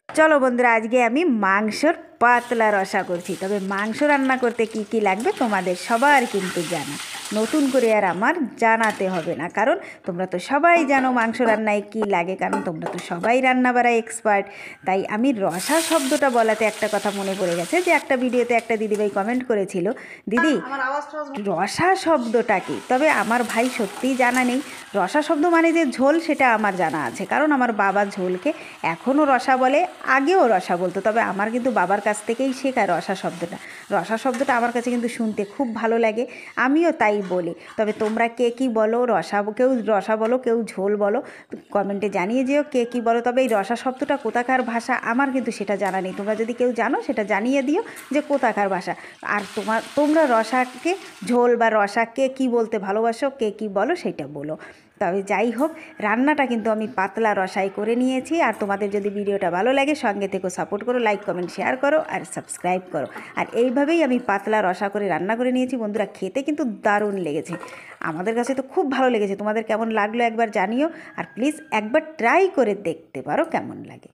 চলো বন্ধুরা, আজকে আমি মাংসর পাতলা রসা করছি। তবে মাংস রান্না করতে কি কি লাগবে তোমাদের সবার কিন্তু জানা, নতুন করে আর আমার জানাতে হবে না, কারণ তোমরা তো সবাই জানো মাংস রান্নায় কি লাগে, কারণ তোমরা তো সবাই রান্না বাড়ায় এক্সপার্ট। তাই আমি রসা শব্দটা বলাতে একটা কথা মনে পড়ে গেছে, যে একটা ভিডিওতে একটা দিদিভাই কমেন্ট করেছিল, দিদি রসা শব্দটা কি। তবে আমার ভাই সত্যিই জানা নেই। রসা শব্দ মানে যে ঝোল, সেটা আমার জানা আছে, কারণ আমার বাবা ঝোলকে এখনও রসা বলে, আগেও রসা বলতো। তবে আমার কিন্তু বাবার কাছ থেকেই শেখা রসা শব্দটা। রসা শব্দটা আমার কাছে কিন্তু শুনতে খুব ভালো লাগে, আমিও তাই বলি। তবে তোমরা কে কী বলো, কেউ রসা বলো, কেউ ঝোল বলো, কমেন্টে জানিয়ে যেও কে কী বলো। তবে এই রসা শব্দটা কোথাকার ভাষা আমার কিন্তু সেটা জানা নেই। তোমরা যদি কেউ জানো সেটা জানিয়ে দিও যে কোথাকার ভাষা। আর তোমরা রসাকে ঝোল বা রসা কে কী বলতে ভালোবাসো, কে কী বলো সেটা বলো। তবে যাই হোক, রান্নাটা কিন্তু আমি পাতলা রসাই করে নিয়েছি। আর তোমাদের যদি ভিডিওটা ভালো লাগে, সঙ্গে থেকেও সাপোর্ট করো, লাইক কমেন্ট শেয়ার করো আর সাবস্ক্রাইব করো। আর এইভাবেই আমি পাতলা রসা করে রান্না করে নিয়েছি বন্ধুরা। খেতে কিন্তু দারুণ লেগেছে, আমাদের কাছে তো খুব ভালো লেগেছে। তোমাদের কেমন লাগলো একবার জানিও, আর প্লিজ একবার ট্রাই করে দেখতে পারো কেমন লাগে।